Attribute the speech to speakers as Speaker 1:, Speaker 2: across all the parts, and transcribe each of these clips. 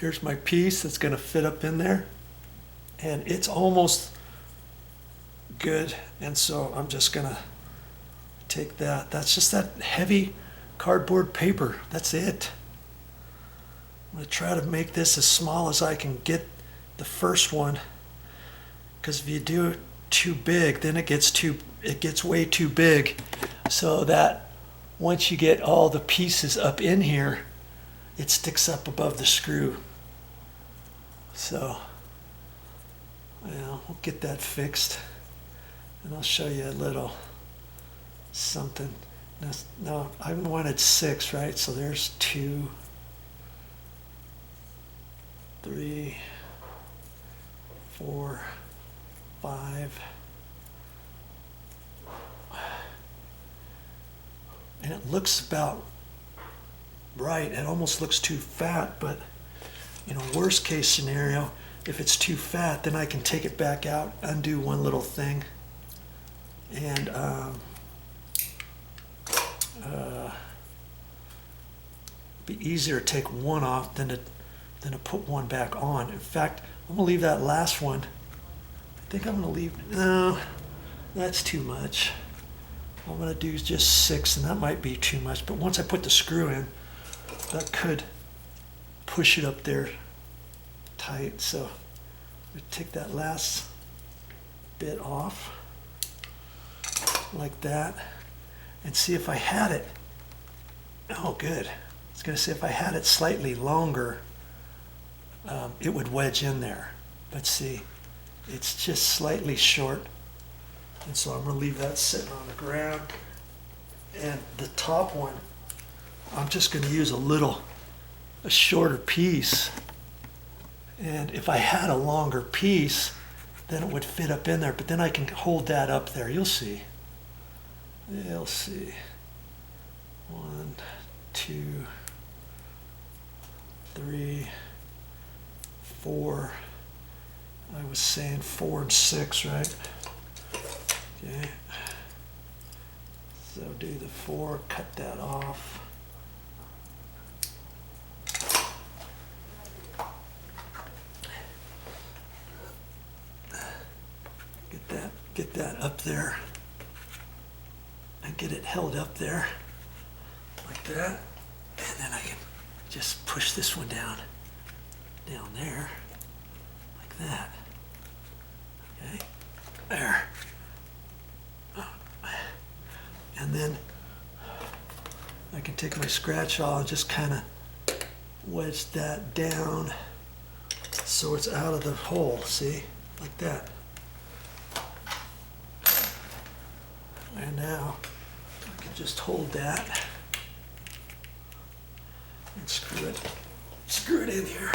Speaker 1: here's my piece that's going to fit up in there, and it's almost good. And so I'm just going to take that. That's just that heavy cardboard paper. That's it. I'm going to try to make this as small as I can get the first one, because if you do it too big, then it gets way too big, so that once you get all the pieces up in here, it sticks up above the screw. So we'll get that fixed, and I'll show you a little something. Now I wanted 6, right? So there's 2, 3, 4, 5, and it looks about right. It almost looks too fat, but worst case scenario, if it's too fat, then I can take it back out, undo one little thing, and be easier to take one off than to put one back on. In fact, I'm gonna leave that last one. I think I'm gonna leave. No, that's too much. I'm gonna do just 6, and that might be too much. But once I put the screw in, that could push it up there tight. So I'm gonna take that last bit off like that, and see if I had it. Oh, good. I was gonna say if I had it slightly longer, it would wedge in there. But see, it's just slightly short, and so I'm going to leave that sitting on the ground. And the top one, I'm just going to use a shorter piece. And if I had a longer piece, then it would fit up in there, but then I can hold that up there. You'll see. You'll see. 1, 2, 3, 4. I was saying 4 and 6, right? Okay. So do the 4, cut that off. Get that up there, and get it held up there like that, and then I can just push this one down there like that. Okay, there. And then I can take my scratch awl and just kind of wedge that down so it's out of the hole, see, like that. And now I can just hold that and screw it in here.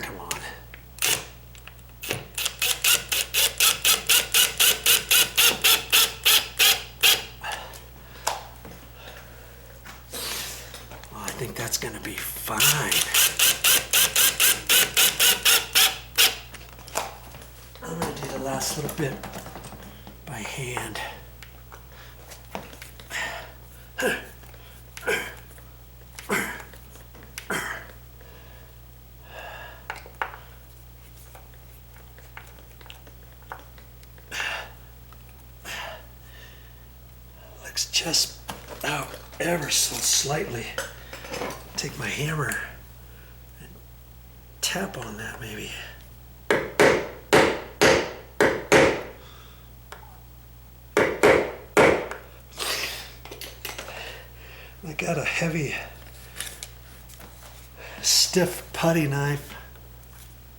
Speaker 1: Come on. Well, I think that's going to be fine. I'm going to do the last little bit by hand. Looks just out ever so slightly. Take my hammer and tap on that maybe. I got a heavy, stiff putty knife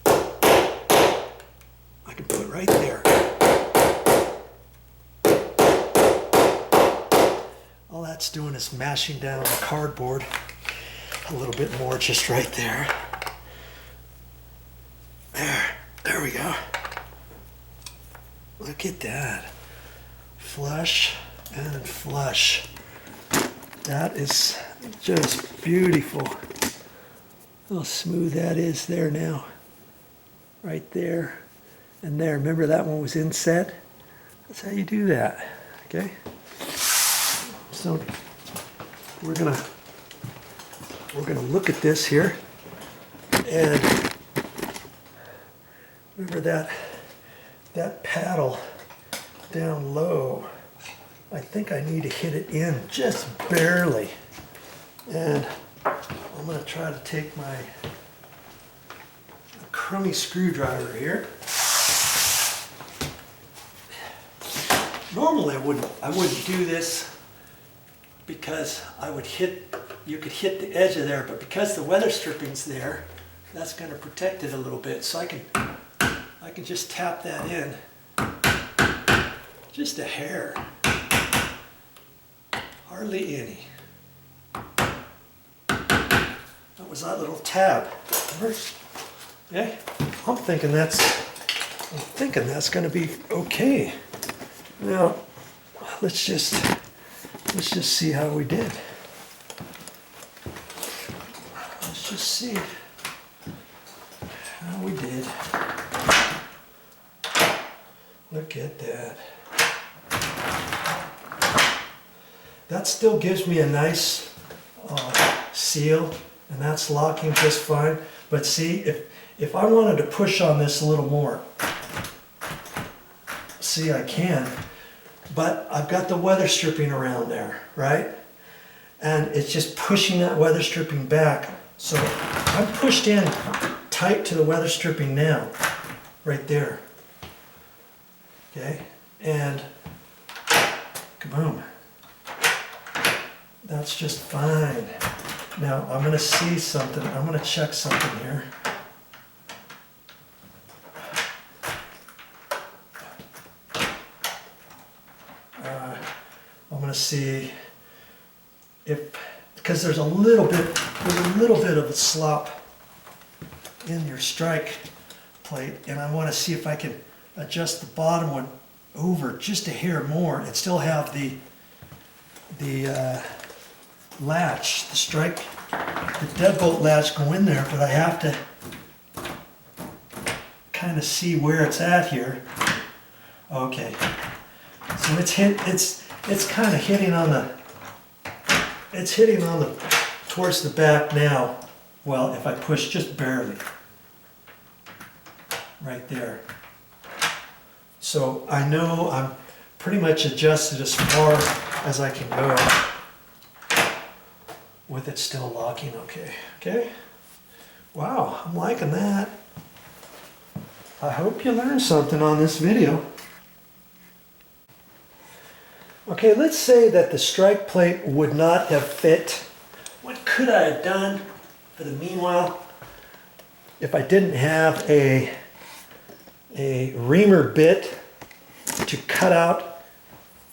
Speaker 1: I can put right there. All that's doing is mashing down the cardboard a little bit more, just right there. There we go. Look at that. Flush and flush. That is just beautiful. How smooth that is there now. Right there and there. Remember that one was inset? That's how you do that. Okay? So we're gonna look at this here, and remember that paddle down low, I think I need to hit it in just barely. And I'm going to try to take my crummy screwdriver here. Normally I wouldn't do this because you could hit the edge of there, but because the weather stripping's there, that's going to protect it a little bit. So I can just tap that in, just a hair, hardly any. That was that little tab. Okay, I'm thinking that's going to be okay. Now let's just see how we did. Let's just see how we did. Look at that. That still gives me a nice seal, and that's locking just fine. But see, if I wanted to push on this a little more, see, I can, but I've got the weather stripping around there, right? And it's just pushing that weather stripping back. So I'm pushed in tight to the weather stripping now, right there. Okay, and kaboom. That's just fine. Now I'm going to see something. I'm going to check something here. I'm going to see if, because there's a little bit of a slop in your strike plate, and I want to see if I can adjust the bottom one over just a hair more and still have the latch, the strike, the deadbolt latch go in there, but I have to kind of see where it's at here. Okay, so it's kind of hitting on the, towards the back now. Well, if I push just barely, right there. So I know I'm pretty much adjusted as far as I can go with it still locking okay. Okay? Wow, I'm liking that. I hope you learned something on this video. Okay, let's say that the strike plate would not have fit. What could I have done for the meanwhile if I didn't have a reamer bit to cut out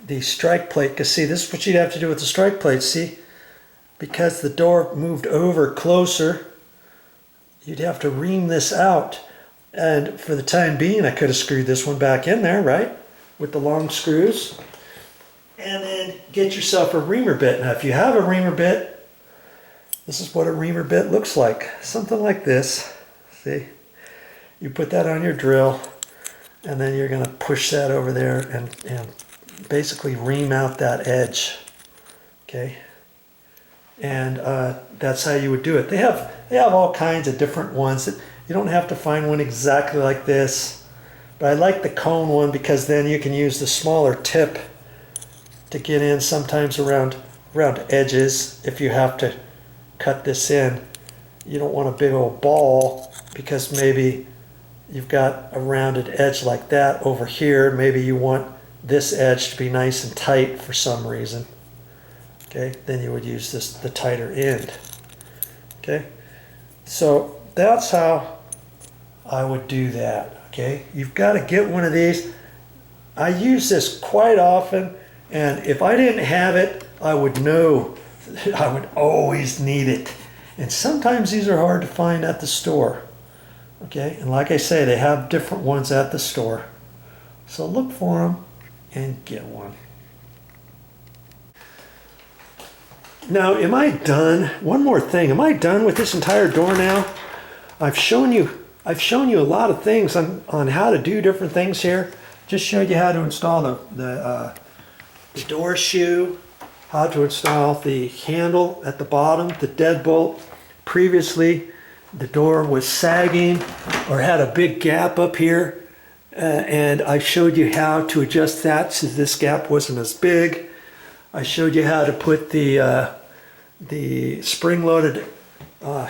Speaker 1: the strike plate? Because see, this is what you'd have to do with the strike plate. See, because the door moved over closer, you'd have to ream this out. And for the time being, I could have screwed this one back in there, right, with the long screws, and then get yourself a reamer bit. Now if you have a reamer bit, this is what a reamer bit looks like. Something like this. See, you put that on your drill, and then you're going to push that over there and basically ream out that edge. Okay, and that's how you would do it. They have all kinds of different ones that you don't have to find one exactly like this, but I like the cone one because then you can use the smaller tip to get in sometimes around edges. If you have to cut this in, you don't want a big old ball because maybe you've got a rounded edge like that over here. Maybe you want this edge to be nice and tight for some reason. Okay, then you would use the tighter end. Okay, so that's how I would do that. Okay, you've got to get one of these. I use this quite often, and if I didn't have it, I would know I would always need it. And sometimes these are hard to find at the store. Okay, and like I say, they have different ones at the store. So look for them and get one. Now, am I done? One more thing. Am I done with this entire door now? I've shown you a lot of things on how to do different things here. Just showed you how to install the door shoe, how to install the handle at the bottom, the deadbolt. Previously, the door was sagging or had a big gap up here, and I showed you how to adjust that so this gap wasn't as big. I showed you how to put the spring-loaded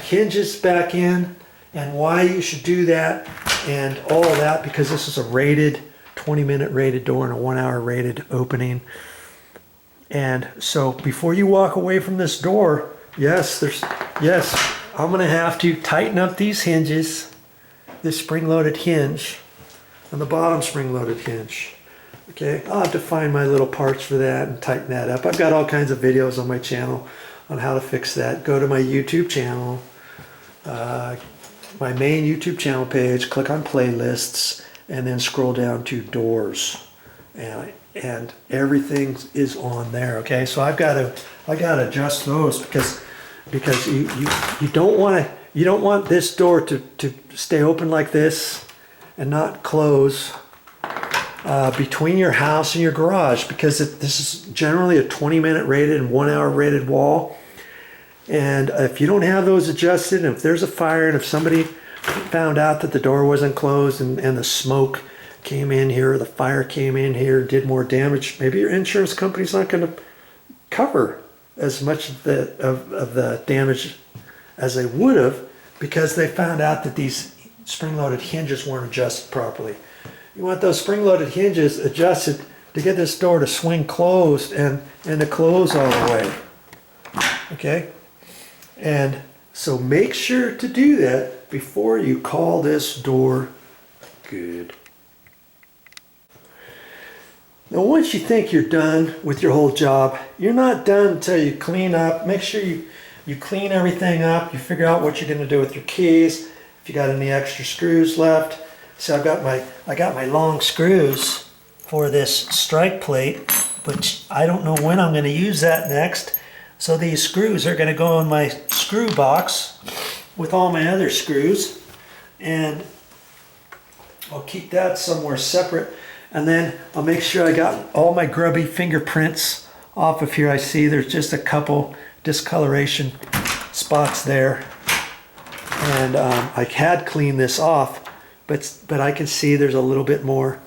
Speaker 1: hinges back in and why you should do that and all of that, because this is a rated 20-minute rated door and a 1-hour rated opening. And so before you walk away from this door, yes, I'm going to have to tighten up these hinges, this spring-loaded hinge and the bottom spring-loaded hinge. Okay, I'll have to find my little parts for that and tighten that up. I've got all kinds of videos on my channel on how to fix that. Go to my YouTube channel, my main YouTube channel page, click on playlists, and then scroll down to doors, and everything is on there. Okay, so I gotta adjust those because you don't want this door to stay open like this and not close between your house and your garage, because this is generally a 20-minute rated and 1-hour rated wall. And if you don't have those adjusted, and if there's a fire, and if somebody found out that the door wasn't closed and the smoke came in here, or the fire came in here, did more damage, maybe your insurance company's not going to cover as much of the damage as they would have, because they found out that these spring-loaded hinges weren't adjusted properly. You want those spring-loaded hinges adjusted to get this door to swing closed and to close all the way. Okay? And so make sure to do that before you call this door good. Now once you think you're done with your whole job, you're not done until you clean up. Make sure you clean everything up. You figure out what you're going to do with your keys. If you got any extra screws left. So I got my long screws for this strike plate, but I don't know when I'm going to use that next. So these screws are going to go in my screw box with all my other screws, and I'll keep that somewhere separate. And then I'll make sure I got all my grubby fingerprints off of here. I see there's just a couple discoloration spots there, and I had cleaned this off, but I can see there's a little bit more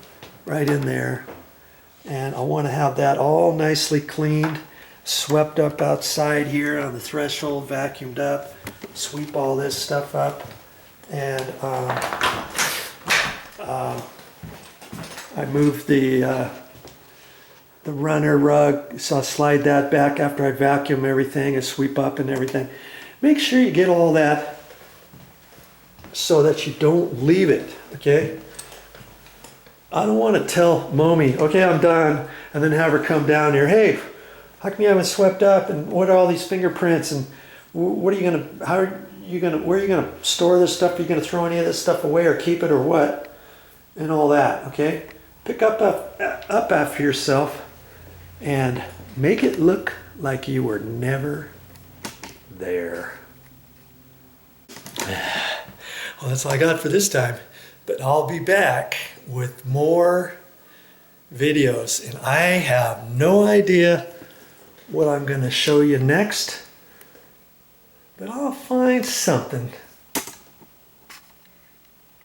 Speaker 1: right in there, and I want to have that all nicely cleaned, swept up outside here on the threshold, vacuumed up, sweep all this stuff up, and I moved the runner rug, so I'll slide that back after I vacuum everything and sweep up and everything. Make sure you get all that so that you don't leave it, okay? I don't want to tell Mommy, okay, I'm done, and then have her come down here, hey, how come you haven't swept up, and what are all these fingerprints, and what are you gonna, where are you gonna store this stuff? Are you gonna throw any of this stuff away or keep it or what? And all that, okay? Pick up after yourself and make it look like you were never there. Well, that's all I got for this time, but I'll be back with more videos, and I have no idea what I'm going to show you next, but I'll find something.